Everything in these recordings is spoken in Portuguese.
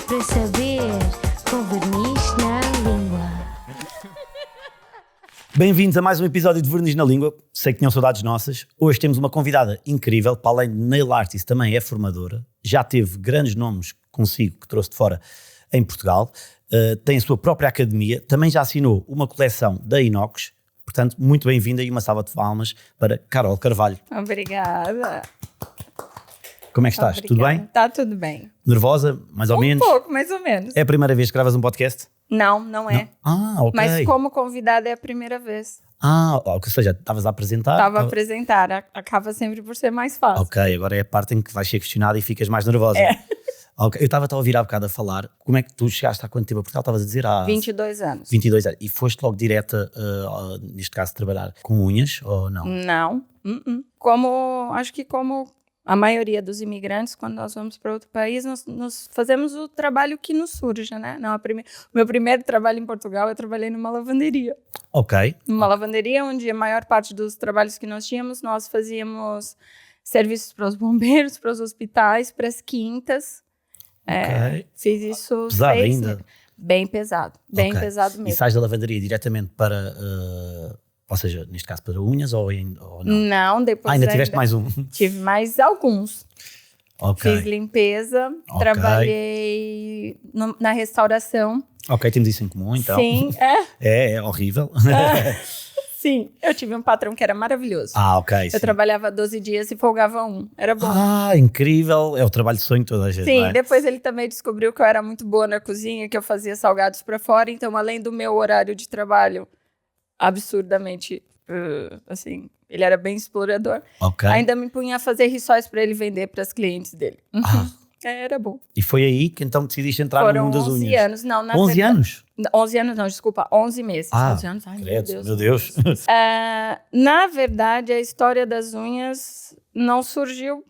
para saber, com verniz na língua. Bem-vindos a mais um episódio de Verniz na Língua. Sei que tinham saudades nossas. Hoje temos uma convidada incrível, para além de nail artist, também é formadora. Já teve grandes nomes consigo que trouxe de fora em Portugal. Tem a sua própria academia. Também já assinou uma coleção da Inox. Portanto, muito bem-vinda e uma salva de palmas para Carol Carvalho. Obrigada. Como é que estás? Tudo bem? Está tudo bem. Nervosa? Mais ou menos? Um pouco, mais ou menos. É a primeira vez que gravas um podcast? Não é. Ah, ok. Mas como convidada é a primeira vez. Ou seja, estavas a apresentar? Estava a apresentar, acaba sempre por ser mais fácil. Ok, agora é a parte em que vais ser questionada e ficas mais nervosa. É. Okay. Eu estava a ouvir há bocado a falar. Como é que tu chegaste há quanto tempo a Portugal? Estavas a dizer há 22 anos. 22 anos. E foste logo direta, neste caso, trabalhar com unhas ou não? Não. Acho que como a maioria dos imigrantes, quando nós vamos para outro país, nós fazemos o trabalho que nos surge, né? Não, meu primeiro trabalho em Portugal, eu trabalhei numa lavanderia. Ok. Numa lavanderia onde a maior parte dos trabalhos que nós tínhamos, nós fazíamos serviços para os bombeiros, para os hospitais, para as quintas. Ok. Fiz isso Pesado ainda? Bem pesado. Bem pesado mesmo. E sais da lavanderia diretamente para... ou seja, neste caso para unhas ou não? Não, depois ainda tiveste mais um? Tive mais alguns. Ok. Fiz limpeza, trabalhei na restauração. Ok, temos isso em comum então. Sim, É horrível. Sim, eu tive um patrão que era maravilhoso. Ok. Eu trabalhava 12 dias e folgava um. Era bom. Incrível. É o trabalho de sonho de toda a gente. Sim, depois ele também descobriu que eu era muito boa na cozinha, que eu fazia salgados para fora. Então, além do meu horário de trabalho absurdamente, assim, ele era bem explorador. Ok. Ainda me punha a fazer rissóis para ele vender para as clientes dele. Era bom. E foi aí que então decidiste entrar no mundo das unhas? 11 anos. Não, 11 anos? 11 anos não, desculpa, 11 meses. 11 anos, ai meu Deus. Na verdade, a história das unhas não surgiu,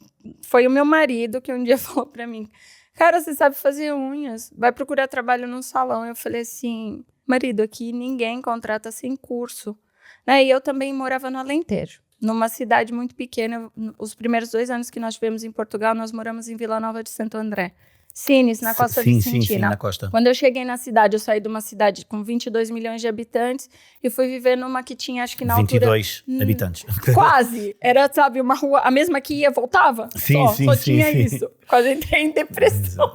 foi o meu marido que um dia falou para mim, cara, você sabe fazer unhas, vai procurar trabalho num salão. Eu falei assim, marido, aqui ninguém contrata sem curso. E eu também morava no Alentejo, numa cidade muito pequena. Os primeiros 2 anos que nós tivemos em Portugal, nós moramos em Vila Nova de Santo André. Sines, na Costa Vicentina. Sim, na costa. Quando eu cheguei na cidade, eu saí de uma cidade com 22 milhões de habitantes e fui viver numa que tinha, acho que na 22 altura... habitantes. Quase. Era, sabe, uma rua, a mesma que ia, voltava. Só tinha isso. Quase entrei em depressão.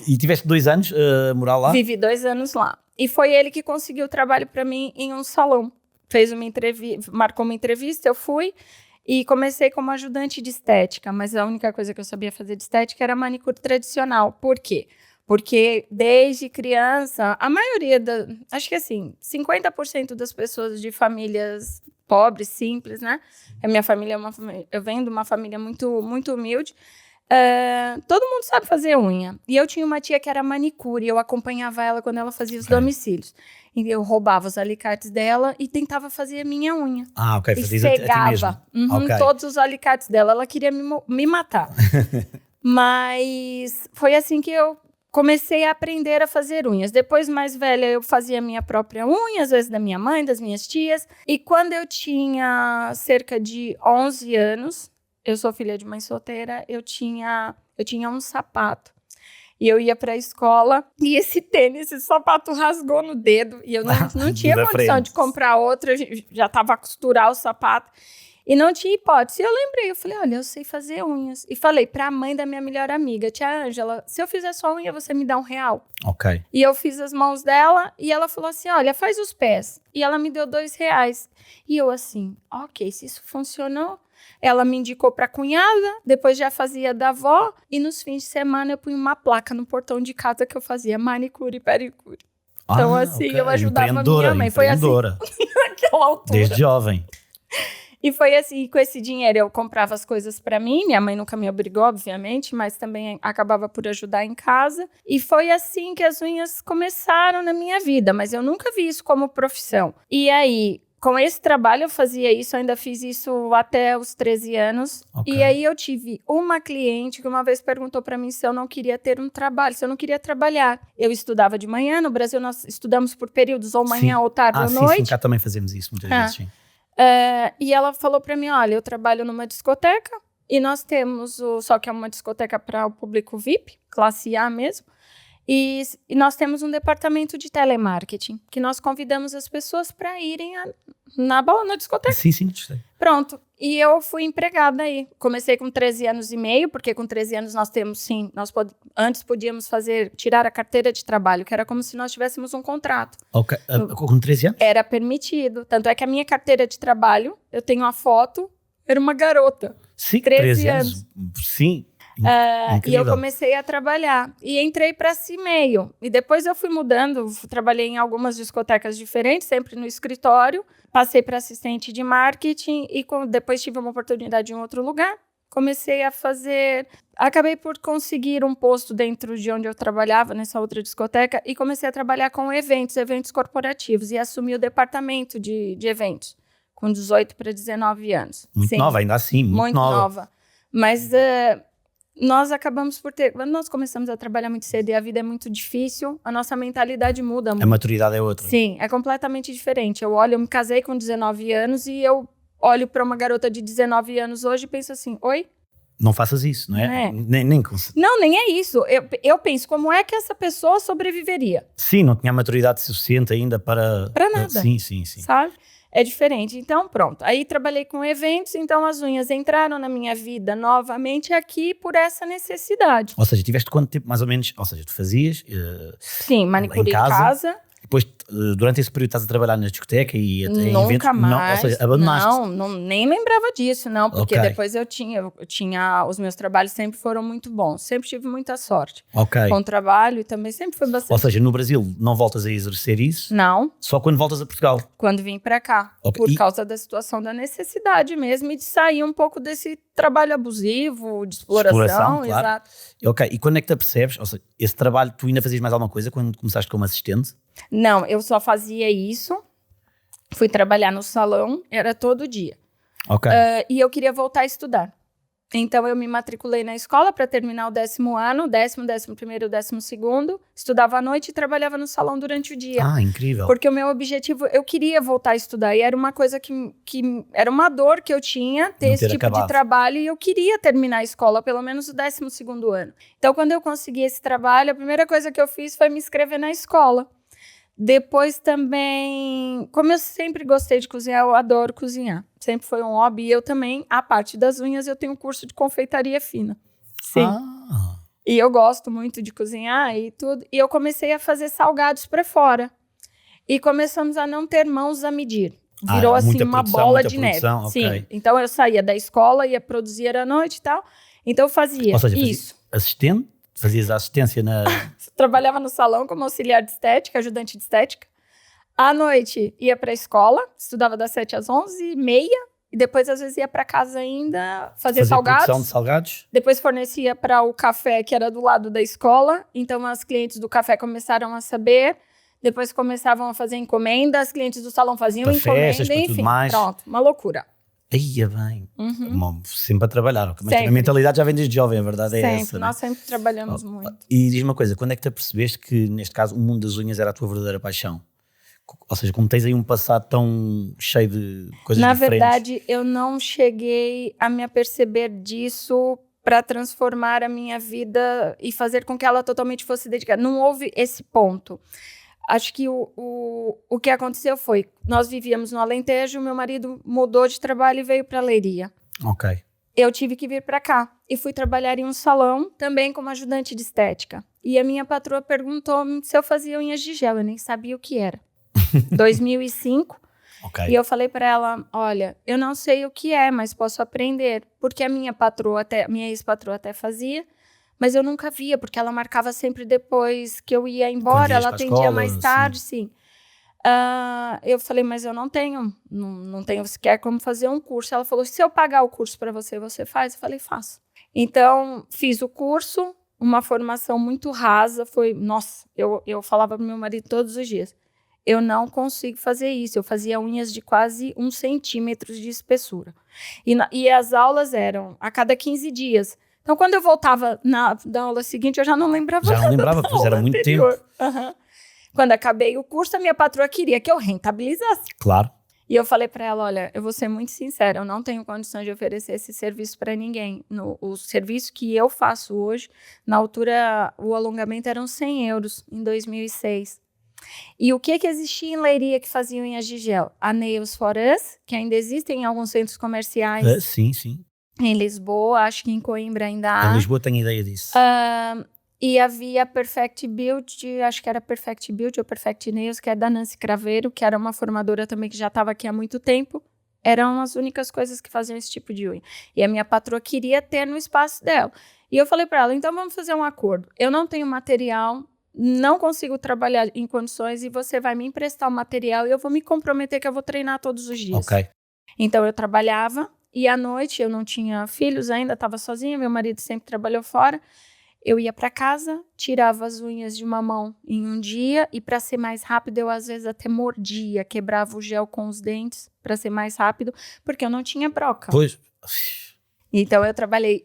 E tiveste 2 anos a morar lá? Vivi 2 anos lá. E foi ele que conseguiu trabalho para mim em um salão. Fez uma entrevista, marcou uma entrevista, eu fui... E comecei como ajudante de estética, mas a única coisa que eu sabia fazer de estética era manicure tradicional. Por quê? Porque desde criança, a maioria, acho que assim, 50% das pessoas de famílias pobres, simples, né? A minha família eu venho de uma família muito, muito humilde. Todo mundo sabe fazer unha. E eu tinha uma tia que era manicure, eu acompanhava ela quando ela fazia os domicílios. E eu roubava os alicates dela e tentava fazer a minha unha. Ok, fazia a ti mesmo. Todos os alicates dela. Ela queria me matar. Mas foi assim que eu comecei a aprender a fazer unhas. Depois, mais velha, eu fazia a minha própria unha, às vezes da minha mãe, das minhas tias. E quando eu tinha cerca de 11 anos, eu sou filha de mãe solteira, eu tinha um sapato. E eu ia para a escola e esse sapato rasgou no dedo. E eu não tinha condição de comprar outro, eu já estava a costurar o sapato. E não tinha hipótese. Eu lembrei, eu falei, olha, eu sei fazer unhas. E falei para a mãe da minha melhor amiga, tia Ângela, se eu fizer sua unha, você me dá R$1. Ok. E eu fiz as mãos dela e ela falou assim, olha, faz os pés. E ela me deu R$2. E eu assim, ok, se isso funcionou... Ela me indicou para a cunhada, depois já fazia da avó, e nos fins de semana eu punha uma placa no portão de casa que eu fazia manicure e pedicure. Então, assim, eu ajudava a minha mãe. Foi assim, naquela altura. Desde jovem. E foi assim, com esse dinheiro eu comprava as coisas para mim, minha mãe nunca me obrigou, obviamente, mas também acabava por ajudar em casa. E foi assim que as unhas começaram na minha vida, mas eu nunca vi isso como profissão. E aí... Com esse trabalho eu fazia isso, ainda fiz isso até os 13 anos. Okay. E aí eu tive uma cliente que uma vez perguntou para mim se eu não queria ter um trabalho, se eu não queria trabalhar. Eu estudava de manhã, no Brasil nós estudamos por períodos, ou manhã, ou tarde, ou noite. Sim, cá também fazemos isso muitas vezes, sim. E ela falou para mim, olha, eu trabalho numa discoteca E nós temos só que é uma discoteca para o público VIP, classe A mesmo. E nós temos um departamento de telemarketing, que nós convidamos as pessoas para irem na discoteca. Sim, gostei. Pronto. E eu fui empregada aí. Comecei com 13 anos e meio, porque com 13 anos nós temos, sim, antes podíamos tirar a carteira de trabalho, que era como se nós tivéssemos um contrato. Ok, com 13 anos? Era permitido. Tanto é que a minha carteira de trabalho, eu tenho a foto, era uma garota. Sim, 13 anos. Sim. E eu comecei a trabalhar e entrei para CIMEIO. E depois eu fui mudando, trabalhei em algumas discotecas diferentes, sempre no escritório. Passei para assistente de marketing e depois tive uma oportunidade em outro lugar. Comecei a fazer... Acabei por conseguir um posto dentro de onde eu trabalhava, nessa outra discoteca, e comecei a trabalhar com eventos corporativos, e assumi o departamento de eventos, com 18 para 19 anos. Muito nova, ainda assim, muito nova. Mas... nós acabamos por quando nós começamos a trabalhar muito cedo e a vida é muito difícil, a nossa mentalidade muda muito. A maturidade é outra. Sim, é completamente diferente. Eu me casei com 19 anos e eu olho para uma garota de 19 anos hoje e penso assim, oi? Não faças isso, não é? Não, nem é isso. Eu penso, como é que essa pessoa sobreviveria? Sim, não tinha a maturidade suficiente ainda para... Para nada. Sim. Sabe? É diferente. Então, pronto. Aí trabalhei com eventos, então as unhas entraram na minha vida novamente aqui por essa necessidade. Ou seja, tiveste quanto tempo, mais ou menos? Ou seja, tu fazias... Sim, manicure em casa. Depois, durante esse período, estás a trabalhar na discoteca e até em eventos? Nunca mais. Não, ou seja, abandonaste? Não, nem lembrava disso, não. Porque depois eu tinha... Os meus trabalhos sempre foram muito bons. Sempre tive muita sorte. Com o trabalho e também sempre foi bastante... Ou seja, no Brasil não voltas a exercer isso? Não. Só quando voltas a Portugal? Quando vim para cá. Por causa da situação da necessidade mesmo e de sair um pouco desse trabalho abusivo, de exploração. Claro. Exato. Ok, e quando é que te apercebes? Ou seja, esse trabalho, tu ainda fazias mais alguma coisa quando começaste como assistente? Não, eu só fazia isso. Fui trabalhar no salão, era todo dia. Ok. E eu queria voltar a estudar. Então, eu me matriculei na escola para terminar o 10º ano, 11º, 12º. Estudava à noite e trabalhava no salão durante o dia. Ah, incrível. Porque o meu objetivo, eu queria voltar a estudar. E era uma coisa que era uma dor que eu tinha, ter esse tipo de trabalho. E eu queria terminar a escola, pelo menos o 12º ano. Então, quando eu consegui esse trabalho, a primeira coisa que eu fiz foi me inscrever na escola. Depois também, como eu sempre gostei de cozinhar, eu adoro cozinhar. Sempre foi um hobby. E eu também, a parte das unhas, eu tenho um curso de confeitaria fina. Sim. E eu gosto muito de cozinhar e tudo. E eu comecei a fazer salgados para fora. E começamos a não ter mãos a medir. Virou assim uma bola de neve. Okay. Sim. Então eu saía da escola, ia produzir à noite e tal. Então eu fazia isso. Assistente? Fazias a assistência na... Trabalhava no salão como auxiliar de estética, ajudante de estética. À noite, ia para a escola, estudava das 7 às 11h30. E depois, às vezes, ia para casa ainda fazer salgados. Produção de salgados. Depois fornecia para o café, que era do lado da escola. Então, as clientes do café começaram a saber. Depois, começavam a fazer encomenda. As clientes do salão faziam para encomenda, festas, para enfim. Tudo mais. Pronto, uma loucura. Aí é bem. Sempre a trabalhar. Mas sempre. A mentalidade já vem desde jovem, a verdade é sempre. essa. Nós sempre trabalhamos muito. E diz-me uma coisa, quando é que te apercebeste que, neste caso, o mundo das unhas era a tua verdadeira paixão? Ou seja, como tens aí um passado tão cheio de coisas diferentes. Na verdade, eu não cheguei a me aperceber disso para transformar a minha vida e fazer com que ela totalmente fosse dedicada. Não houve esse ponto. Acho que o que aconteceu foi, nós vivíamos no Alentejo, meu marido mudou de trabalho e veio para Leiria. Ok. Eu tive que vir para cá e fui trabalhar em um salão, também como ajudante de estética. E a minha patroa perguntou-me se eu fazia unhas de gel, eu nem sabia o que era. 2005. Okay. E eu falei para ela, olha, eu não sei o que é, mas posso aprender. Porque a minha ex-patroa até fazia, mas eu nunca via, porque ela marcava sempre depois que eu ia embora, ela atendia mais tarde, sim. Eu falei, mas eu não tenho sequer como fazer um curso. Ela falou, se eu pagar o curso para você, você faz? Eu falei, faço. Então, fiz o curso, uma formação muito rasa, nossa, eu falava pro meu marido todos os dias, eu não consigo fazer isso. Eu fazia unhas de quase 1 centímetro de espessura. E as aulas eram a cada 15 dias. Então, quando eu voltava da aula seguinte, eu já não lembrava nada. Já não lembrava, pois era muito tempo. Quando acabei o curso, a minha patroa queria que eu rentabilizasse. Claro. E eu falei para ela, olha, eu vou ser muito sincera, eu não tenho condições de oferecer esse serviço para ninguém. O serviço que eu faço hoje, na altura, o alongamento eram 100 euros em 2006. E o que existia em Leiria que fazia unhas de gel? A Nails for Us, que ainda existem em alguns centros comerciais. Sim, sim. Em Lisboa, acho que em Coimbra ainda há. Em Lisboa tenho ideia disso. E havia Perfect Build, acho que era Perfect Build ou Perfect Nails, que é da Nancy Craveiro, que era uma formadora também que já estava aqui há muito tempo. Eram as únicas coisas que faziam esse tipo de unha. E a minha patroa queria ter no espaço dela. E eu falei para ela, então vamos fazer um acordo. Eu não tenho material, não consigo trabalhar em condições e você vai me emprestar o material e eu vou me comprometer que eu vou treinar todos os dias. Ok. Então eu trabalhava e à noite eu não tinha filhos ainda, estava sozinha, meu marido sempre trabalhou fora. Eu ia para casa, tirava as unhas de uma mão em um dia e para ser mais rápido eu às vezes até mordia, quebrava o gel com os dentes para ser mais rápido, porque eu não tinha broca. Pois. Então eu trabalhei,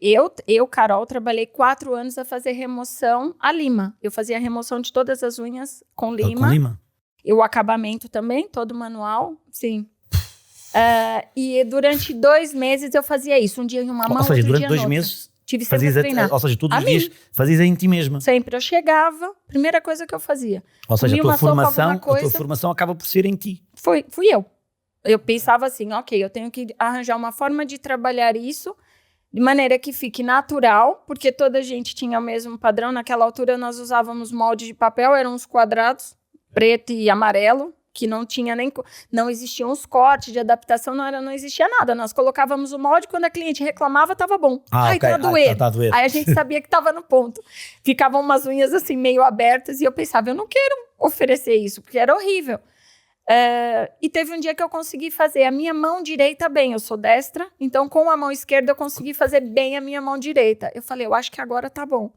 Carol, trabalhei 4 anos a fazer remoção a lima. Eu fazia a remoção de todas as unhas com lima. Com lima? E o acabamento também, todo manual, sim. E durante 2 meses eu fazia isso, um dia em uma mão, Ou seja, outro durante dia 2 noutra. meses Tive sempre a treinar. ou seja, todos A os dias fazias em ti mesma. Sempre eu chegava, primeira coisa que eu fazia. Ou seja, Comia a tua uma sopa, alguma coisa. formação acaba por ser em ti. Fui eu. Eu pensava assim, ok, eu tenho que arranjar uma forma de trabalhar isso de maneira que fique natural, porque toda a gente tinha o mesmo padrão. Naquela altura nós usávamos molde de papel, eram uns quadrados, preto e amarelo, que não tinha nem... Não existiam os cortes de adaptação, não existia nada. Nós colocávamos o molde, quando a cliente reclamava, estava bom. Ai, tá doendo. Tá doendo. Aí a gente sabia que estava no ponto. Ficavam umas unhas assim, meio abertas, e eu pensava, eu não quero oferecer isso, porque era horrível. E teve um dia que eu consegui fazer a minha mão direita bem. Eu sou destra, então com a mão esquerda eu consegui fazer bem a minha mão direita. Eu falei, eu acho que agora tá bom.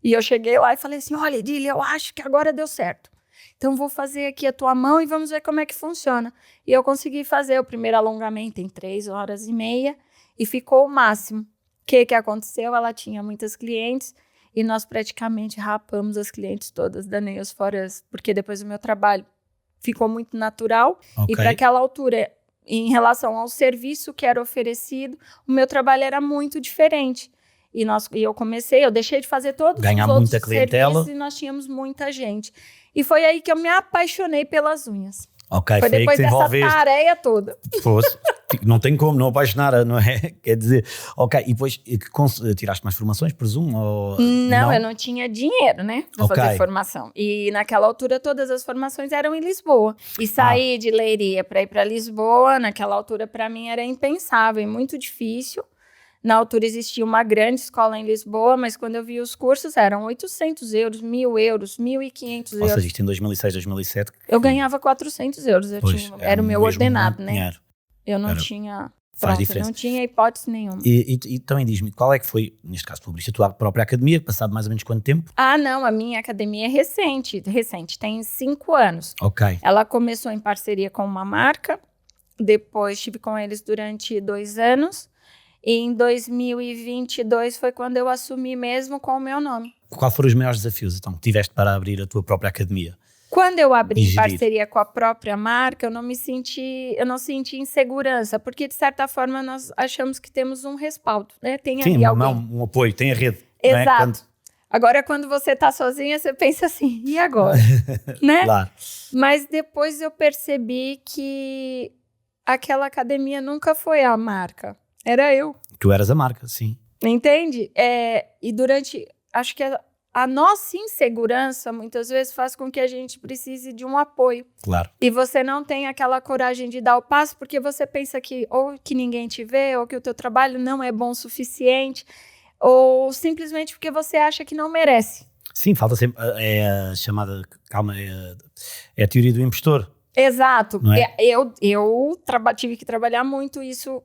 E eu cheguei lá e falei assim, olha, Edília, eu acho que agora deu certo. Então vou fazer aqui a tua mão e vamos ver como é que funciona. E eu consegui fazer o primeiro alongamento em 3h30 e ficou o máximo. O que aconteceu? Ela tinha muitas clientes e nós praticamente rapamos as clientes todas da Nails for Us, porque depois do meu trabalho ficou muito natural. Okay. E para aquela altura, em relação ao serviço que era oferecido, o meu trabalho era muito diferente. E eu deixei de fazer todos os outros serviços e nós tínhamos muita gente. E foi aí que eu me apaixonei pelas unhas. Ok, foi depois dessa tareia toda. Fosse, não tem como não apaixonar, não é? Quer dizer, ok, e depois tiraste mais formações, presumo? Ou... Não, eu não tinha dinheiro, né, para fazer formação. E naquela altura todas as formações eram em Lisboa. E sair de Leiria para ir para Lisboa, naquela altura para mim era impensável, muito difícil. Na altura existia uma grande escola em Lisboa, mas quando eu vi os cursos eram 800 euros, 1.000 euros, 1.500 euros. Ou seja, isto em 2006, 2007... Eu ganhava 400 euros, era o meu ordenado, né? Dinheiro. Eu não tinha... Faz diferença. Não tinha hipótese nenhuma. E também diz-me, qual é que foi, neste caso, tu abriste a tua própria academia, passado mais ou menos quanto tempo? Não, a minha academia é recente, tem 5 anos. Ok. Ela começou em parceria com uma marca, depois estive com eles durante 2 anos, e em 2022 foi quando eu assumi mesmo com o meu nome. Qual foram os maiores desafios, então, que tiveste para abrir a tua própria academia? Quando eu abri em parceria com a própria marca, eu não senti insegurança, porque de certa forma nós achamos que temos um respaldo, né? Tem ali alguém. Um apoio, tem a rede. Exato. Não é? Agora, quando você está sozinha, você pensa assim, e agora? Né? Claro. Mas depois eu percebi que aquela academia nunca foi a marca, era eu. Tu eras a marca, sim. Entende? E acho que a nossa insegurança, muitas vezes, faz com que a gente precise de um apoio. Claro. E você não tem aquela coragem de dar o passo, porque você pensa que ou que ninguém te vê, ou que o teu trabalho não é bom o suficiente, ou simplesmente porque você acha que não merece. Sim, falta sempre, é a chamada, é a teoria do impostor. Exato. Não é? Eu tive que trabalhar muito isso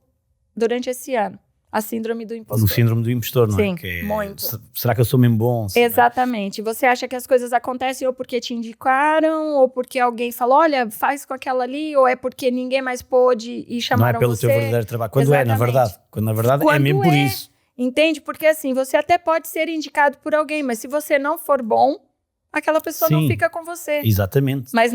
durante esse ano. A síndrome do impostor. No síndrome do impostor, não Sim, é? Que muito. Será que eu sou mesmo bom? Exatamente. Você acha que as coisas acontecem ou porque te indicaram, ou porque alguém falou, olha, faz com aquela ali, ou é porque ninguém mais pôde e chamaram você. Não é pelo teu verdadeiro trabalho. Quando Exatamente. é, na verdade. Quando na verdade é mesmo por isso. Entende? Porque assim, você até pode ser indicado por alguém, mas se você não for bom, aquela pessoa não Sim. fica com você. Exatamente. Mas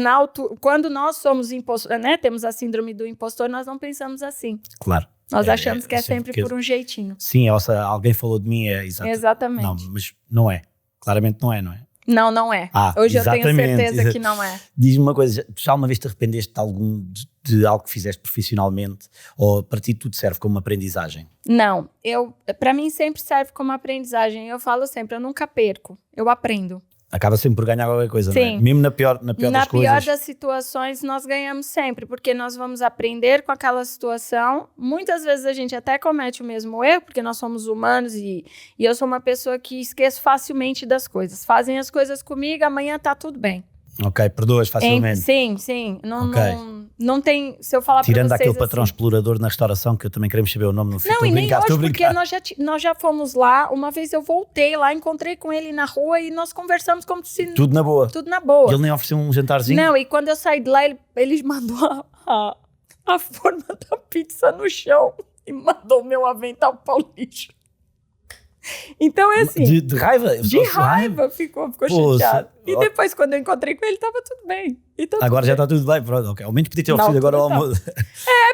quando nós somos impostor, né, temos a síndrome do impostor, nós não pensamos assim. Claro. Nós achamos que é sempre sempre por um jeitinho. Sim, alguém falou de mim, Exatamente. Não, mas não é. Claramente não é, não é? Não, não é. Hoje eu tenho certeza que não é. Diz-me uma coisa, já alguma vez te arrependeste de algo que fizeste profissionalmente, ou para ti tudo serve como aprendizagem? Não, para mim sempre serve como aprendizagem. Eu falo sempre, eu nunca perco, eu aprendo. Acaba sempre por ganhar qualquer coisa, Sim. não é? Mesmo na pior das coisas. Na pior das situações, nós ganhamos sempre, porque nós vamos aprender com aquela situação. Muitas vezes a gente até comete o mesmo erro, porque nós somos humanos e eu sou uma pessoa que esqueço facilmente das coisas. Fazem as coisas comigo, amanhã tá tudo bem. Ok, perdoas facilmente. Sim. Ok. Não tem, se eu falar para vocês Tirando aquele assim, patrão explorador na restauração, que eu também queremos saber o nome no fim. não, Estou e a nem brincar, estou a hoje, porque brincar. nós já fomos lá. Uma vez eu voltei lá, encontrei com ele na rua e nós conversamos como se... Tudo na boa. Tudo na boa. E ele nem ofereceu um jantarzinho? Não, e quando eu saí de lá, ele mandou a forma da pizza no chão e mandou o meu avental para o lixo. Então é assim, De raiva? de raiva ficou Poxa. chateado. E depois, quando eu encontrei com ele, estava tudo bem. Então, Agora já está tudo bem, pronto. Okay. Ao menos podia ter oferecido agora o almoço.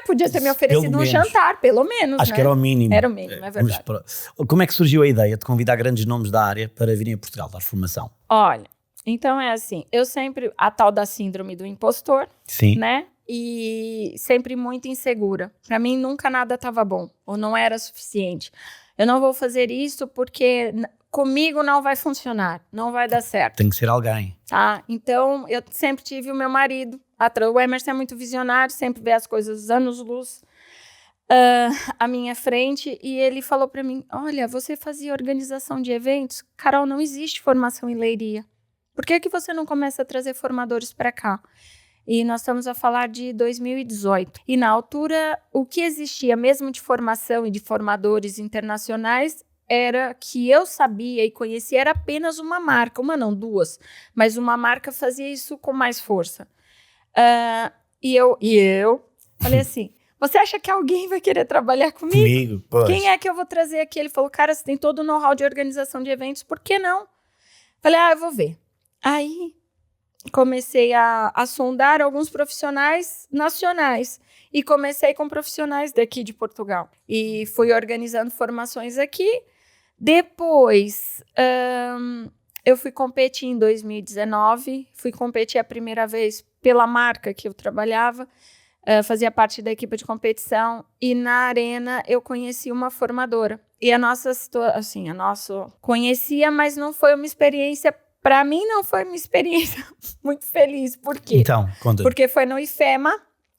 podia ter me oferecido Pelo um menos. jantar, pelo menos. Acho né? que era o mínimo. Era o mínimo, é verdade. Mas, como é que surgiu a ideia de convidar grandes nomes da área para virem a Portugal dar formação? Olha, então é assim, eu sempre, a tal da síndrome do impostor, Sim. né? E sempre muito insegura. Para mim, nunca nada estava bom, ou não era suficiente. Eu não vou fazer isso porque comigo não vai funcionar, não vai dar certo. Tem que ser alguém. Tá? Então, eu sempre tive o meu marido. O Emerson é muito visionário, sempre vê as coisas anos-luz à minha frente. E ele falou para mim, olha, você fazia organização de eventos? Carol, não existe formação em leiria. Por que você não começa a trazer formadores para cá? E nós estamos a falar de 2018. E na altura, o que existia mesmo de formação e de formadores internacionais era que eu sabia e conhecia, era apenas uma marca. Uma não, duas. Mas uma marca fazia isso com mais força. E eu falei assim, você acha que alguém vai querer trabalhar comigo? Comigo, pois. Quem é que eu vou trazer aqui? Ele falou, cara, você tem todo o know-how de organização de eventos, por que não? Falei, eu vou ver. Aí comecei a sondar alguns profissionais nacionais e comecei com profissionais daqui de Portugal. E fui organizando formações aqui. Depois, eu fui competir em 2019. Fui competir a primeira vez pela marca que eu trabalhava. Fazia parte da equipe de competição. E na arena eu conheci uma formadora. E a nossa situação, assim, conhecia, mas não foi uma experiência... Para mim, não foi uma experiência muito feliz. Por quê? Então, conta. Porque foi no IFEMA,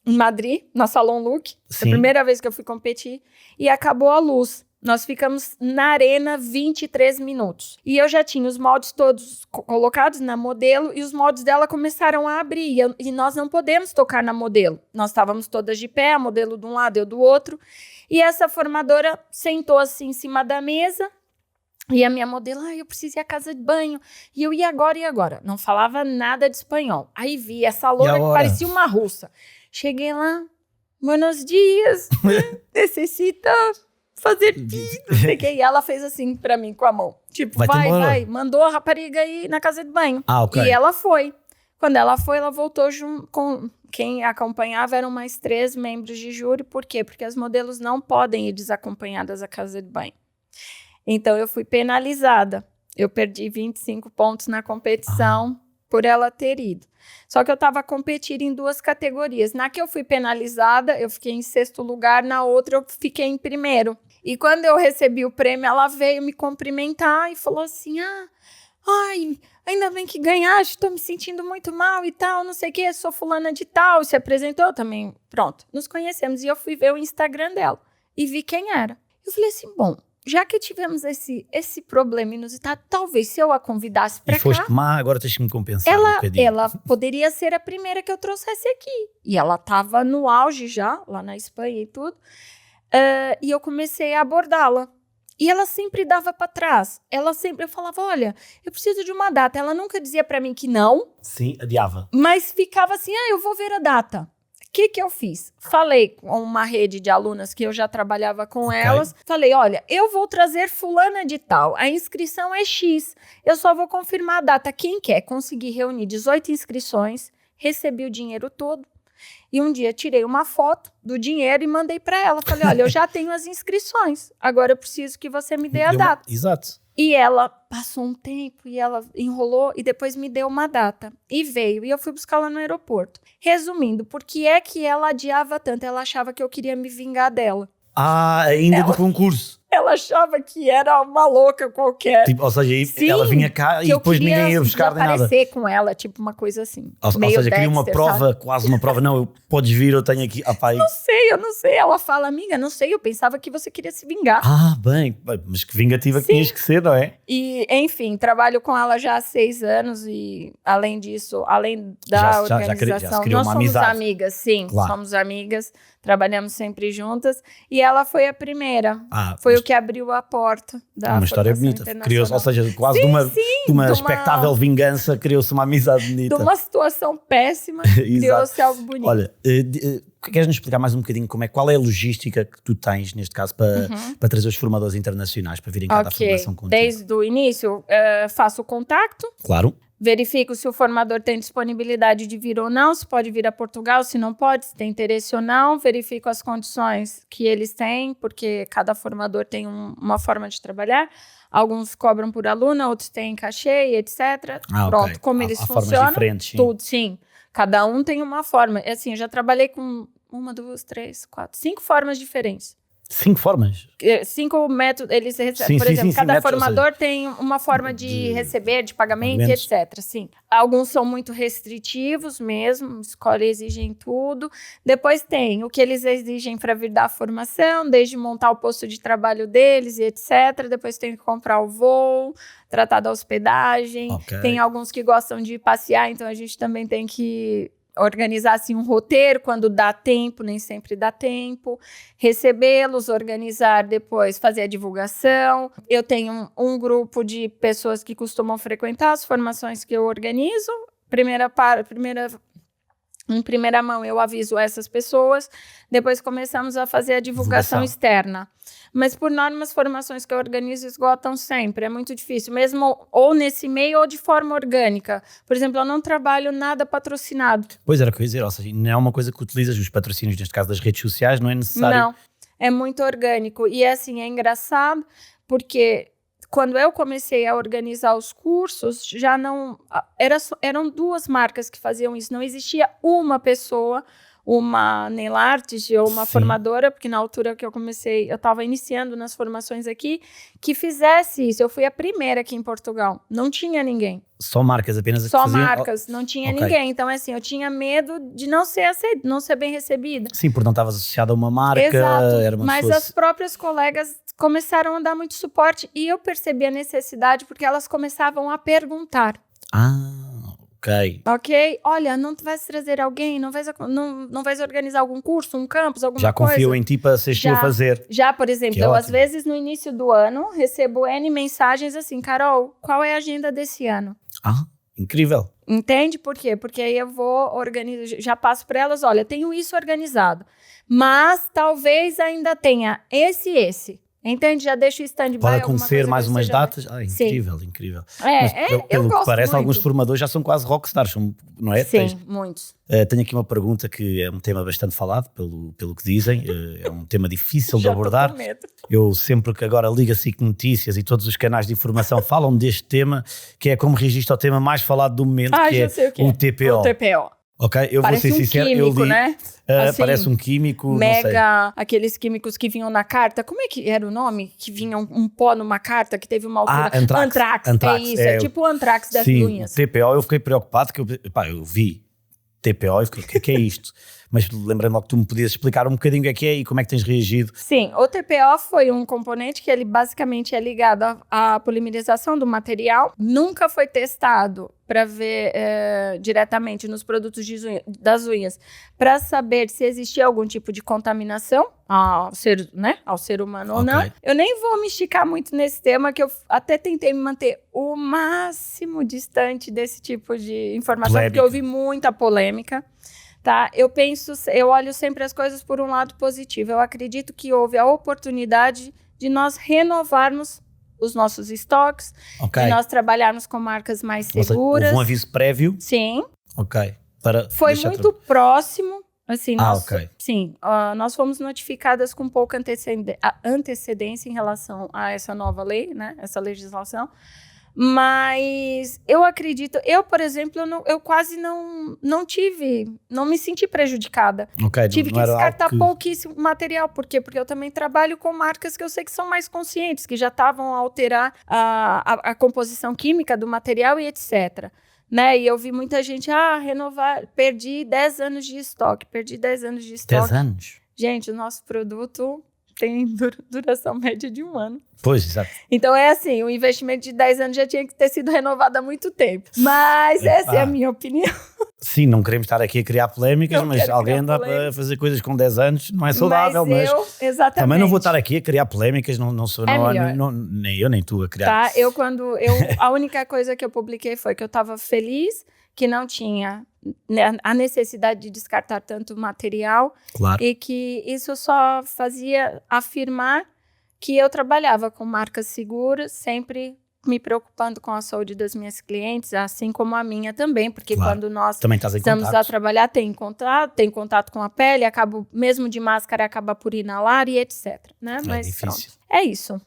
em Madrid, na Salon Look. Sim. A primeira vez que eu fui competir. E acabou a luz. Nós ficamos na arena 23 minutos. E eu já tinha os moldes todos colocados na modelo. E os moldes dela começaram a abrir. E nós não podemos tocar na modelo. Nós estávamos todas de pé, a modelo de um lado, eu do outro. E essa formadora sentou assim em cima da mesa. E a minha modelo, eu preciso ir à casa de banho. E eu ia agora e agora. Não falava nada de espanhol. Aí vi essa loura que parecia uma russa. Cheguei lá, buenos dias, necessita fazer pizza. E ela fez assim pra mim com a mão. Tipo, vai. Mandou a rapariga ir na casa de banho. Ok. E ela foi. Quando ela foi, ela voltou junto com... Quem acompanhava eram mais 3 membros de júri. Por quê? Porque as modelos não podem ir desacompanhadas à casa de banho. Então, eu fui penalizada. Eu perdi 25 pontos na competição por ela ter ido. Só que eu estava competindo em 2 categorias. Na que eu fui penalizada, eu fiquei em 6º lugar. Na outra, eu fiquei em 1º. E quando eu recebi o prêmio, ela veio me cumprimentar e falou assim, ainda bem que ganhaste, estou me sentindo muito mal e tal, não sei o que, sou fulana de tal. Se apresentou também. Pronto, nos conhecemos. E eu fui ver o Instagram dela e vi quem era. Eu falei assim, bom... Já que tivemos esse problema inusitado, talvez se eu a convidasse para cá... E foste má, agora tens que me compensar um bocadinho. Ela poderia ser a primeira que eu trouxesse aqui. E ela estava no auge já, lá na Espanha e tudo. E eu comecei a abordá-la. E ela sempre dava para trás. Eu falava, olha, eu preciso de uma data. Ela nunca dizia para mim que não. Sim, adiava. Mas ficava assim, eu vou ver a data. que eu fiz? Falei com uma rede de alunas que eu já trabalhava com elas. Falei, olha, eu vou trazer fulana de tal. A inscrição é X. Eu só vou confirmar a data. Quem quer? Consegui reunir 18 inscrições. Recebi o dinheiro todo. E um dia tirei uma foto do dinheiro e mandei para ela. Falei, olha, eu já tenho as inscrições. Agora eu preciso que você me dê a data. Exato. E ela passou um tempo e ela enrolou e depois me deu uma data. E veio. E eu fui buscá-la no aeroporto. Resumindo, por que é que ela adiava tanto? Ela achava que eu queria me vingar dela. Ainda do concurso. Ela achava que era uma louca qualquer. Tipo, ou seja, Sim, ela vinha cá e depois ninguém ia buscar nem nada. Aparecer com ela, tipo uma coisa assim. Ou seja, queria uma prova, sabe? Quase uma prova. Não, podes vir, eu tenho aqui. Eu não sei. Ela fala, amiga, não sei, eu pensava que você queria se vingar. Bem, mas que vingativa que tinhas que ser, não é? E, enfim, trabalho com ela já há 6 anos e, além disso, além da organização, já nós somos amizade. Amigas, sim, claro. Somos amigas, trabalhamos sempre juntas. E ela foi a primeira, foi o que abriu a porta da uma história bonita. Criou-se, ou seja, quase de uma expectável vingança, criou-se uma amizade bonita. De uma situação péssima, criou-se algo bonito. Olha, queres-nos explicar mais um bocadinho qual é a logística que tu tens, neste caso, para trazer os formadores internacionais para virem cá dar formação contigo? Desde o início, faço o contacto. Claro. Verifico se o formador tem disponibilidade de vir ou não, se pode vir a Portugal, se não pode, se tem interesse ou não. Verifico as condições que eles têm, porque cada formador tem uma forma de trabalhar. Alguns cobram por aluna, outros têm cachê, etc. Pronto, como eles funcionam. Formas diferentes, sim. Tudo, sim. Cada um tem uma forma. Assim, eu já trabalhei com 1, 2, 3, 4, 5 formas diferentes. 5 formas? 5 métodos, eles recebem, por exemplo, cada formador tem uma forma de receber, de pagamento, etc. Sim. Alguns são muito restritivos mesmo, escola exigem tudo. Depois tem o que eles exigem para vir dar a formação, desde montar o posto de trabalho deles e etc. Depois tem que comprar o voo, tratar da hospedagem. Tem alguns que gostam de passear, então a gente também tem que organizar assim um roteiro quando dá tempo, nem sempre dá tempo, recebê-los, organizar depois, fazer a divulgação. Eu tenho um grupo de pessoas que costumam frequentar as formações que eu organizo. Em primeira mão eu aviso essas pessoas, depois começamos a fazer a divulgação externa. Mas por norma as formações que eu organizo esgotam sempre, é muito difícil, mesmo ou nesse meio ou de forma orgânica. Por exemplo, eu não trabalho nada patrocinado. Pois era o que eu ia dizer, ou seja, não é uma coisa que utilizas os patrocínios, neste caso das redes sociais, não é necessário? Não, é muito orgânico e assim, é engraçado porque quando eu comecei a organizar os cursos, já não... Eram 2 marcas que faziam isso, não existia uma pessoa, uma nail artist ou uma formadora, porque na altura que eu comecei, eu estava iniciando nas formações aqui, que fizesse isso. Eu fui a primeira aqui em Portugal, não tinha ninguém. Só marcas apenas? Só marcas, não tinha ninguém. Então, assim, eu tinha medo de não ser bem recebida. Sim, porque não estavas associada a uma marca. Exato, era uma mas as próprias colegas começaram a dar muito suporte e eu percebi a necessidade porque elas começavam a perguntar. Ok? Olha, não vais trazer alguém? Não vais organizar algum curso, um campus, alguma coisa? Já confio em ti para seres tu a fazer. Já, por exemplo, eu às vezes no início do ano recebo N mensagens assim, Carol, qual é a agenda desse ano? Incrível. Entende por quê? Porque aí eu vou organizar, já passo para elas, olha, tenho isso organizado, mas talvez ainda tenha esse. Entende? Já deixo o stand-by. Pode acontecer mais umas datas. Incrível, incrível. Mas, pelo que parece, muito. Alguns formadores já são quase rockstars, não é? Sim, muitos. Tenho aqui uma pergunta que é um tema bastante falado, pelo que dizem. É um tema difícil de abordar. Eu sempre que agora ligo a SIC Notícias e todos os canais de informação falam deste tema, que é como registro ao tema mais falado do momento, que é o TPO. O TPO. Ok, eu parece vou ser sincero, químico, eu li, né? Assim, parece um químico, mega, aqueles químicos que vinham na carta, como é que era o nome? Que vinha um pó numa carta que teve uma altura. Antrax, é isso, é tipo o Antrax das unhas. Sim, TPO, eu fiquei preocupado, que eu vi TPO e fiquei, o que é isto? Mas lembrando logo que tu me podias explicar um bocadinho o que é e como é que tens reagido. Sim, o TPO foi um componente que ele basicamente é ligado à polimerização do material. Nunca foi testado para ver diretamente nos produtos das unhas, para saber se existia algum tipo de contaminação ao ser humano ou não. Eu nem vou me esticar muito nesse tema, que eu até tentei me manter o máximo distante desse tipo de informação, porque eu ouvi muita polêmica. tá? Eu olho sempre as coisas por um lado positivo. Eu acredito que houve a oportunidade de nós renovarmos os nossos estoques, Ok. de nós trabalharmos com marcas mais Ou seja, seguras. houve um aviso prévio. Sim, Ok. Para foi deixar muito próximo. Assim, ok. Sim, nós fomos notificadas com pouca antecedência em relação a essa nova lei, né? Essa legislação. Mas eu acredito, por exemplo, eu quase não me senti prejudicada. Ok, Tive não que era descartar algo que... pouquíssimo material. Por quê? Porque eu também trabalho com marcas que eu sei que são mais conscientes, que já estavam a alterar a composição química do material e etc. Né? E eu vi muita gente, renovar, perdi 10 anos de estoque, 10 anos? Gente, o nosso produto tem duração média de 1 ano. Pois, exato. Então é assim, o investimento de 10 anos já tinha que ter sido renovado há muito tempo. Mas essa é a minha opinião. Sim, não queremos estar aqui a criar polémicas, Não mas quero alguém criar anda polêmica. para fazer coisas com 10 anos, não é saudável, mas Exatamente. também não vou estar aqui a criar polémicas, não sou, melhor. nem eu nem tu a criar. Tá? A única coisa que eu publiquei foi que eu estava feliz que não tinha a necessidade de descartar tanto material, Claro. e que isso só fazia afirmar que eu trabalhava com marcas seguras, sempre me preocupando com a saúde das minhas clientes, assim como a minha também, porque Claro. quando nós Também estás em estamos contacto. a trabalhar, tem contato com a pele, mesmo de máscara, acaba por inalar e etc. Né? É Mas difícil. pronto, é isso.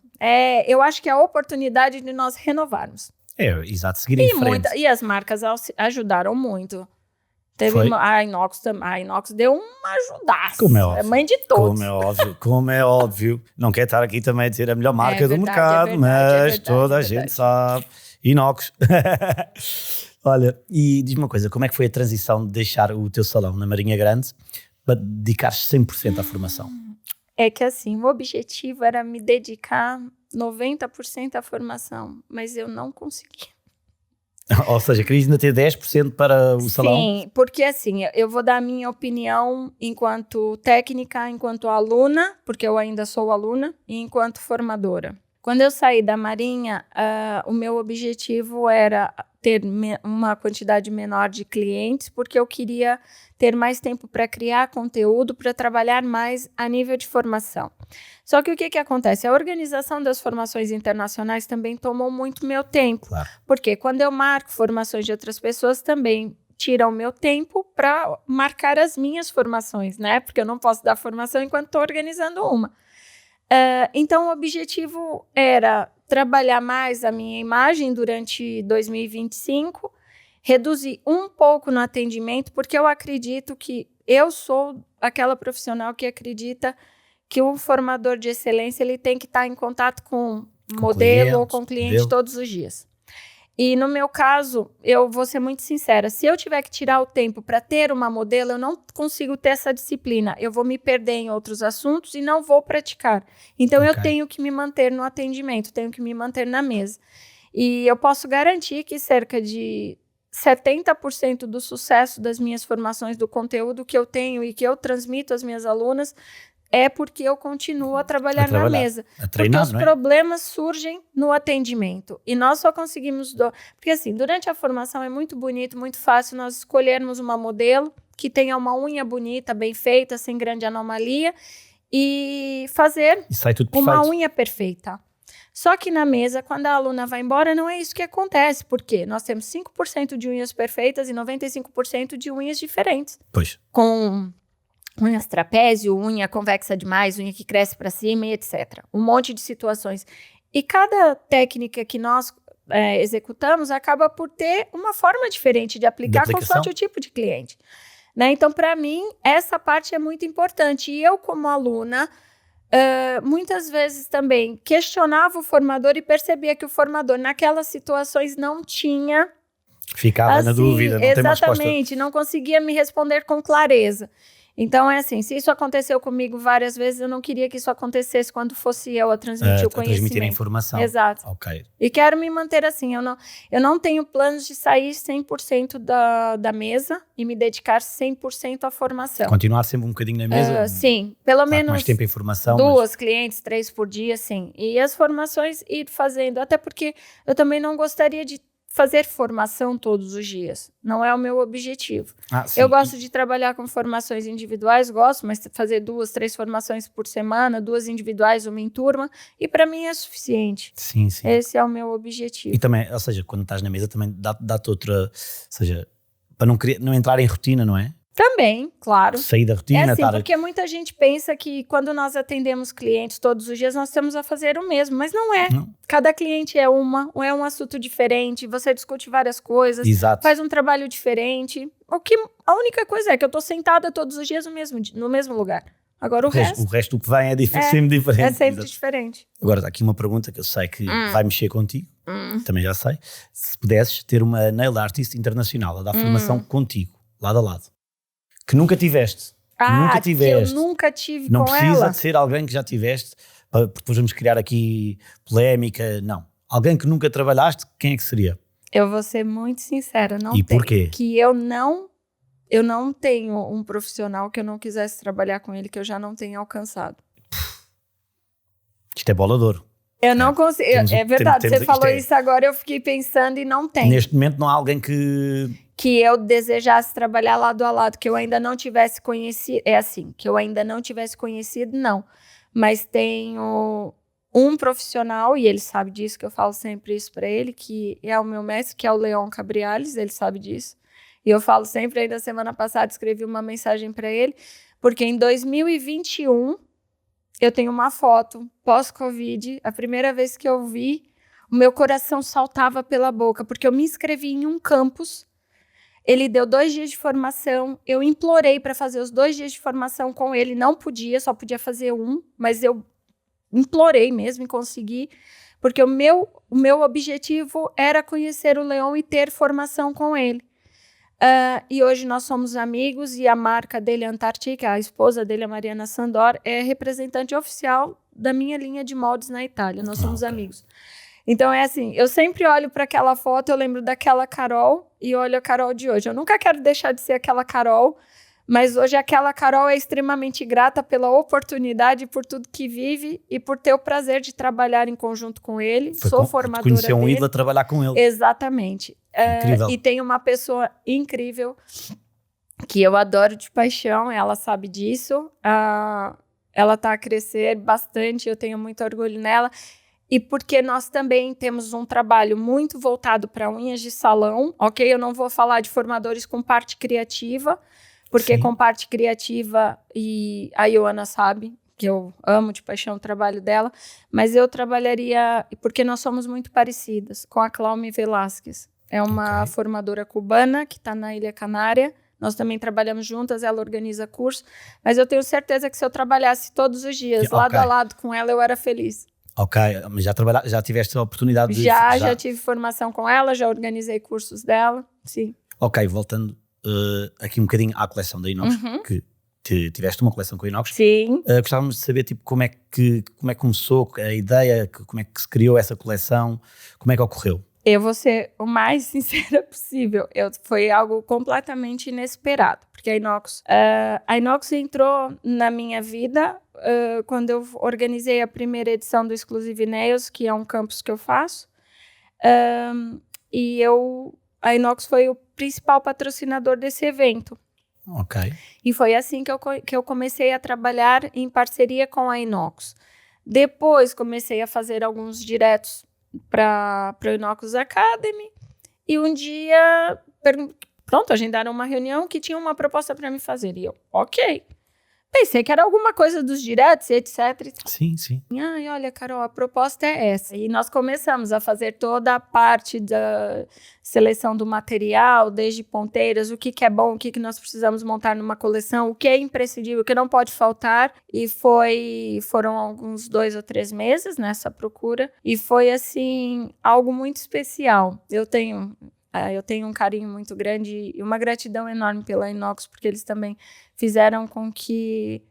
Eu acho que é a oportunidade de nós renovarmos. Exato, seguir em frente. E as marcas ajudaram muito. Teve Foi. a Inox também. A Inox deu uma ajudaça. Como é óbvio. É mãe de todos. Como é óbvio. Não quero estar aqui também a dizer a melhor marca do mercado, mas toda a gente sabe. Inox. Olha, e diz-me uma coisa, como é que foi a transição de deixar o teu salão na Marinha Grande para dedicar-te 100% à formação? É que assim, o objetivo era me dedicar 90% à formação, mas eu não consegui. Ou seja, querias ainda ter 10% para o salão? Sim, porque assim, eu vou dar a minha opinião enquanto técnica, enquanto aluna, porque eu ainda sou aluna, e enquanto formadora. Quando eu saí da Marinha, o meu objetivo era ter uma quantidade menor de clientes, porque eu queria ter mais tempo para criar conteúdo, para trabalhar mais a nível de formação. Só que o que acontece? A organização das formações internacionais também tomou muito meu tempo. Claro. Porque quando eu marco formações de outras pessoas, também tira o meu tempo para marcar as minhas formações, né? Porque eu não posso dar formação enquanto estou organizando uma. Então, o objetivo era trabalhar mais a minha imagem durante 2025, reduzir um pouco no atendimento, porque eu acredito que eu sou aquela profissional que acredita que um formador de excelência ele tem que estar em contato com modelo ou com cliente todos os dias. E no meu caso, eu vou ser muito sincera, se eu tiver que tirar o tempo para ter uma modelo, eu não consigo ter essa disciplina. Eu vou me perder em outros assuntos e não vou praticar. Então, eu tenho que me manter no atendimento, tenho que me manter na mesa. E eu posso garantir que cerca de 70% do sucesso das minhas formações, do conteúdo que eu tenho e que eu transmito às minhas alunas, é porque eu continuo a trabalhar na mesa. A treinar, porque os problemas surgem no atendimento. E nós só conseguimos... Porque assim, durante a formação é muito bonito, muito fácil nós escolhermos uma modelo que tenha uma unha bonita, bem feita, sem grande anomalia, e fazer uma unha perfeita. Só que na mesa, quando a aluna vai embora, não é isso que acontece. Porque nós temos 5% de unhas perfeitas e 95% de unhas diferentes. Pois. Com unhas trapézio, unha convexa demais, unha que cresce para cima e etc. Um monte de situações. E cada técnica que nós executamos acaba por ter uma forma diferente de aplicar consoante o tipo de cliente. Né? Então, para mim, essa parte é muito importante. E eu, como aluna, muitas vezes também questionava o formador e percebia que o formador, naquelas situações, não tinha... Ficava na dúvida, não tem uma resposta. Exatamente, não conseguia me responder com clareza. Então, é assim, se isso aconteceu comigo várias vezes, eu não queria que isso acontecesse quando fosse eu a transmitir o conhecimento. Transmitir a informação. Exato. Ok. E quero me manter assim, eu não tenho planos de sair 100% da mesa e me dedicar 100% à formação. Continuar sempre um bocadinho na mesa? Sim, pelo menos mais tempo em formação. 2 clientes, 3 por dia, sim. E as formações ir fazendo, até porque eu também não gostaria de fazer formação todos os dias. Não é o meu objetivo. Sim. Eu gosto de trabalhar com formações individuais, gosto, mas fazer 2, 3 formações por semana, 2 individuais, 1 em turma, e para mim é suficiente. Sim, sim. Esse é o meu objetivo. E também, ou seja, quando estás na mesa também dá-te outra, ou seja, para não entrar em rotina, não é? Também, claro. Sair da rotina. É assim, porque muita gente pensa que quando nós atendemos clientes todos os dias, nós temos a fazer o mesmo, mas não é. Não. Cada cliente é um assunto diferente, você discute várias coisas, Exato. faz um trabalho diferente. A única coisa é que eu tô sentada todos os dias no mesmo lugar. Agora o resto que vem é sempre diferente. É sempre Exato. diferente. Agora, está aqui uma pergunta que eu sei que vai mexer contigo, também já sei. Se pudesses ter uma nail artist internacional a dar formação contigo, lado a lado, que nunca tiveste, Que eu nunca tive não com precisa ela. de ser alguém que já tiveste, porque depois vamos criar aqui polémica, não. Alguém que nunca trabalhaste, quem é que seria? Eu vou ser muito sincera, não E tem. porquê? Que eu não tenho um profissional que eu não quisesse trabalhar com ele, que eu já não tenha alcançado. Isto é bola de ouro. Eu não consigo. É verdade, você falou isso agora, eu fiquei pensando e não tem. Neste momento não há alguém que eu desejasse trabalhar lado a lado, que eu ainda não tivesse conhecido. É assim, que eu ainda não tivesse conhecido, não. Mas tenho um profissional, e ele sabe disso, que eu falo sempre isso para ele, que é o meu mestre, que é o Leon Cabriales, ele sabe disso. E eu falo sempre, ainda semana passada escrevi uma mensagem para ele, porque em 2021 eu tenho uma foto pós-Covid, a primeira vez que eu vi, o meu coração saltava pela boca, porque eu me inscrevi em um campus, ele deu 2 dias de formação, eu implorei para fazer os 2 dias de formação com ele, não podia, só podia fazer 1, mas eu implorei mesmo e consegui, porque o meu objetivo era conhecer o Leon e ter formação com ele. E hoje nós somos amigos e a marca dele, a Antarctica, a esposa dele, a Mariana Sandor, é representante oficial da minha linha de moldes na Itália. Nós somos amigos. Então é assim, eu sempre olho para aquela foto, eu lembro daquela Carol e olho a Carol de hoje. Eu nunca quero deixar de ser aquela Carol, mas hoje aquela Carol é extremamente grata pela oportunidade, por tudo que vive e por ter o prazer de trabalhar em conjunto com ele. Sou formadora dele. Conhecer um ídolo a trabalhar com ele. Exatamente. Incrível. E tem uma pessoa incrível que eu adoro de paixão, ela sabe disso. Ela está a crescer bastante, eu tenho muito orgulho nela. E porque nós também temos um trabalho muito voltado para unhas de salão, ok? Eu não vou falar de formadores com parte criativa, porque com parte criativa, e a Ioana sabe, que eu amo de paixão o trabalho dela, mas eu trabalharia, porque nós somos muito parecidas, com a Cláudia Velásquez. É uma formadora cubana que está na Ilha Canária. Nós também trabalhamos juntas, ela organiza curso, mas eu tenho certeza que se eu trabalhasse todos os dias, lado a lado com ela, eu era feliz. Ok, mas já tiveste a oportunidade de... Já tive formação com ela, já organizei cursos dela, sim. Ok, voltando aqui um bocadinho à coleção da Inox, que tiveste uma coleção com a Inox. Sim. Gostávamos de saber tipo, como é que começou a ideia, como é que se criou essa coleção, como é que ocorreu? Eu vou ser o mais sincera possível. Foi algo completamente inesperado, porque a Inox entrou na minha vida quando eu organizei a primeira edição do Exclusive Nails, que é um campus que eu faço. A Inox foi o principal patrocinador desse evento. Ok. E foi assim que eu comecei a trabalhar em parceria com a Inox. Depois comecei a fazer alguns diretos para o Inox Academy, e um dia agendaram uma reunião que tinha uma proposta para me fazer, e eu, ok, pensei que era alguma coisa dos diretos, etc. Sim. Ai, olha, Carol, a proposta é essa. E nós começamos a fazer toda a parte da seleção do material, desde ponteiras, o que é bom, o que nós precisamos montar numa coleção, o que é imprescindível, o que não pode faltar. E foram alguns 2 ou 3 meses nessa procura. E foi, assim, algo muito especial. Eu tenho um carinho muito grande e uma gratidão enorme pela Inox, porque eles também fizeram com que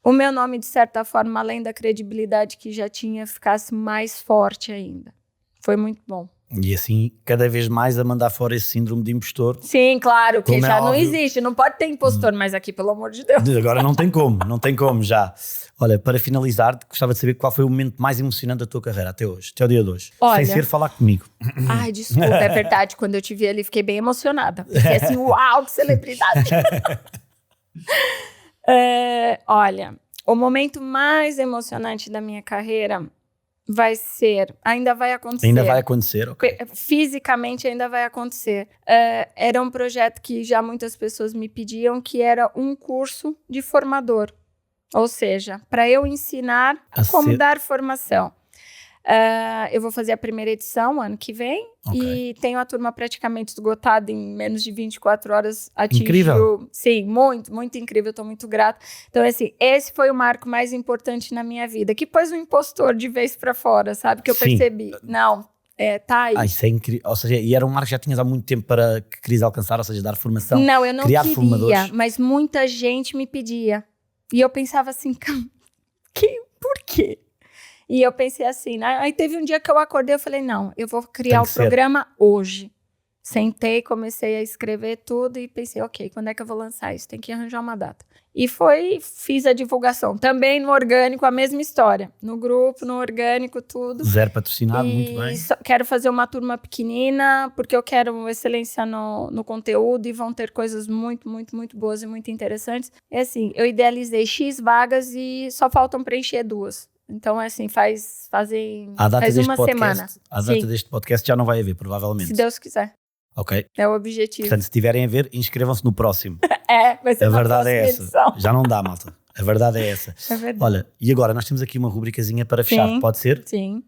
o meu nome, de certa forma, além da credibilidade que já tinha, ficasse mais forte ainda. Foi muito bom. E assim, cada vez mais a mandar fora esse síndrome de impostor. Sim, claro, que Como é já não óbvio. existe. Não pode ter impostor mais aqui, pelo amor de Deus. Agora não tem como já. Olha, para finalizar, gostava de saber qual foi o momento mais emocionante da tua carreira até hoje, até o dia de hoje. Olha. Sem ser falar comigo. Ai, desculpa, é verdade. Quando eu te vi ali, fiquei bem emocionada. Fiquei assim, uau, que celebridade. Olha, o momento mais emocionante da minha carreira ainda vai acontecer. Ainda vai acontecer, ok. Fisicamente ainda vai acontecer. Era um projeto que já muitas pessoas me pediam, que era um curso de formador. Ou seja, para eu ensinar como dar formação. Eu vou fazer a primeira edição ano que vem. Ok. E tenho a turma praticamente esgotada em menos de 24 horas. Atingiu, Incrível. Sim, muito, muito incrível. Estou muito grata. Então, assim, esse foi o marco mais importante na minha vida. Que pôs o impostor de vez para fora, sabe? Que eu Sim. percebi. Não, tá aí. Isso é incrível. Ou seja, e era um marco que já tinhas há muito tempo para que querias alcançar, ou seja, dar formação. Não, eu não criar queria, formadores. mas muita gente me pedia. E eu pensava assim, por quê? E eu pensei assim, né? Aí teve um dia que eu acordei, eu falei, não, eu vou criar o programa hoje. Sentei, comecei a escrever tudo e pensei, ok, quando é que eu vou lançar isso? Tem que arranjar uma data. E fiz a divulgação. Também no orgânico, a mesma história. No grupo, no orgânico, tudo. Zero patrocinado, muito bem. Quero fazer uma turma pequenina, porque eu quero excelência no conteúdo e vão ter coisas muito, muito, muito boas e muito interessantes. É assim, eu idealizei X vagas e só faltam preencher 2. Então, é assim, faz uma semana. A data deste podcast já não vai haver, provavelmente. Se Deus quiser. Ok. É o objetivo. Portanto, se tiverem a ver, inscrevam-se no próximo. Vai ser A na verdade é próxima essa. edição. Já não dá, malta. A verdade é essa. É verdade. Olha, e agora nós temos aqui uma rubricazinha para fechar, Sim. pode ser? Sim.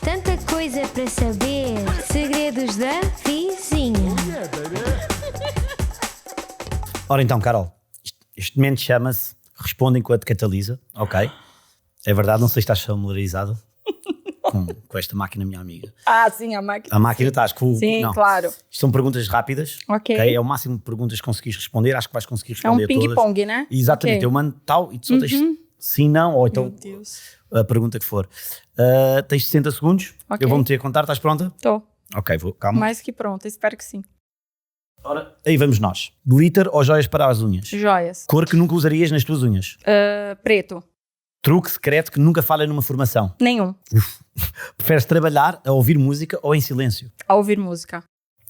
Tanta coisa para saber. Segredos da vizinha. Ora então, Carol, este momento chama-se Responda enquanto Catalisa, ok? É verdade, não sei se estás familiarizado com esta máquina, minha amiga. Sim, a máquina. A máquina estás com... Sim, não. claro. Isto são perguntas rápidas, Ok. É o máximo de perguntas que conseguires responder, acho que vais conseguir É responder um todas. ping-pong, né? Exatamente, Ok. eu mando tal e tu só tens sim, não, ou então Meu Deus. a pergunta que for. Tens 60 segundos, Ok. eu vou meter a contar, estás pronta? Tô. Ok, calma. Mais que pronta, espero que sim. Ora, aí vamos nós. Glitter ou joias para as unhas? Joias. Cor que nunca usarias nas tuas unhas? Preto. Truque secreto que nunca falha numa formação? Nenhum. Preferes trabalhar a ouvir música ou em silêncio? A ouvir música.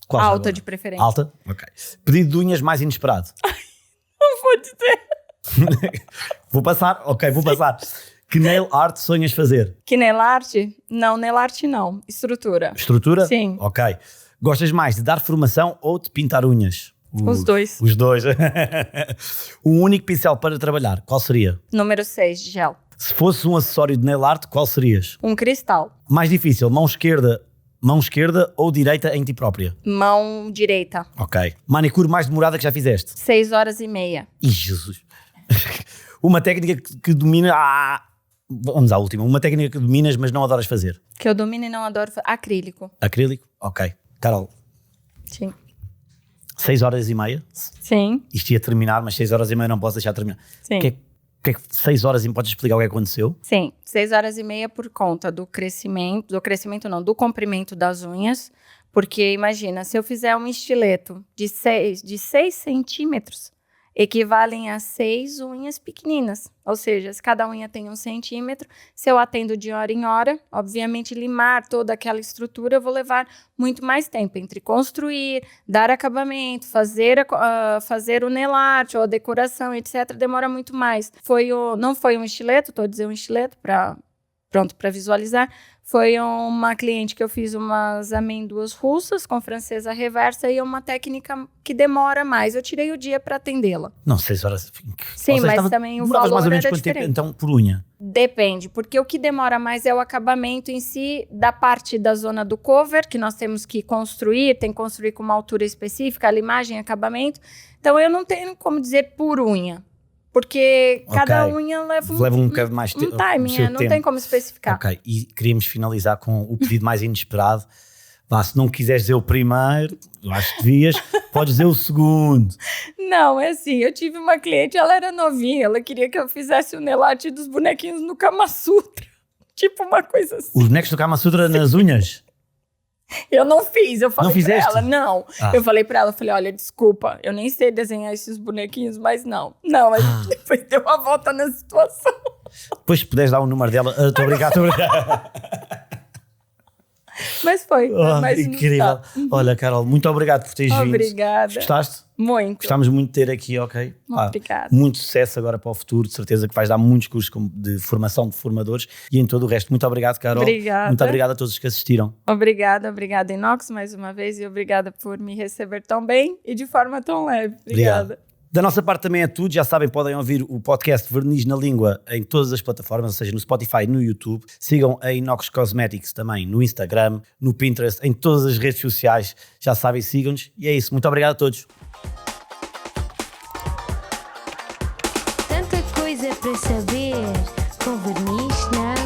Qual Alta agora? de preferência. Alta? Ok. Pedido de unhas mais inesperado? Não vou dizer. Vou passar? Ok, vou passar. Que nail art sonhas fazer? Que nail art? Não, nail art não. Estrutura. Estrutura? Sim. Ok. Gostas mais de dar formação ou de pintar unhas? Os dois. Os dois. Um único pincel para trabalhar, qual seria? Número 6, de gel. Se fosse um acessório de nail art, qual serias? Um cristal. Mais difícil, mão esquerda ou direita em ti própria? Mão direita. Ok. Manicure mais demorada que já fizeste? 6 horas e meia. Ih, Jesus. Uma técnica que domina... Vamos à última. Uma técnica que dominas, mas não adoras fazer? Que eu domino e não adoro. Acrílico. Acrílico? Ok. Carol, Sim. 6 horas e meia? Sim. Isto ia terminar, mas 6 horas e meia não posso deixar de terminar. Sim. Que é que 6 horas e podes explicar o que aconteceu? Sim, 6 horas e meia por conta do do comprimento das unhas, porque imagina, se eu fizer um estileto de 6 centímetros, equivalem a 6 unhas pequeninas, ou seja, se cada unha tem 1 centímetro, se eu atendo de hora em hora, obviamente limar toda aquela estrutura, eu vou levar muito mais tempo entre construir, dar acabamento, fazer o nail art ou a decoração, etc, demora muito mais. Não foi um estileto, estou a dizer um estileto para visualizar, foi uma cliente que eu fiz umas amêndoas russas com francesa reversa e uma técnica que demora mais. Eu tirei o dia para atendê-la. Não, 6 horas... Sim, mas também o valor mais ou menos era quanto tempo, diferente. então, por unha? Depende, porque o que demora mais é o acabamento em si da parte da zona do cover, que nós temos que construir, tem que construir com uma altura específica, a limagem, acabamento. Então, eu não tenho como dizer por unha. Porque cada unha leva um bocado mais tempo. Um timing, não tem como especificar. Ok, e queríamos finalizar com o pedido mais inesperado. Vá, se não quiseres dizer o primeiro, eu acho que devias, podes dizer o segundo. Não, é assim, eu tive uma cliente, ela era novinha, ela queria que eu fizesse o nail art dos bonequinhos no Kama Sutra. Tipo uma coisa assim. Os bonecos do Kama Sutra nas unhas? Eu não fiz, eu falei Não pra fizeste? ela, não. Ah. Eu falei pra ela, olha, desculpa, eu nem sei desenhar esses bonequinhos, mas não. Não, a gente depois deu uma volta na situação. Depois se puderes dar o número dela, estou obrigado. Mas foi. Mas Incrível. Olha, Carol, muito obrigado por teres vindo. Obrigada. Gostaste? Muito. Gostámos muito de ter aqui, ok? Obrigada. Muito sucesso agora para o futuro, de certeza que vais dar muitos cursos de formação de formadores e em todo o resto. Muito obrigado, Carol. Obrigada. Muito obrigado a todos os que assistiram. Obrigada, Inox, mais uma vez, e obrigada por me receber tão bem e de forma tão leve. Obrigada. Da nossa parte também é tudo, já sabem, podem ouvir o podcast Verniz na Língua em todas as plataformas, ou seja, no Spotify, no YouTube. Sigam a Inox Cosmetics também no Instagram, no Pinterest, em todas as redes sociais. Já sabem, sigam-nos. E é isso, muito obrigado a todos. Tanta coisa para saber com Verniz na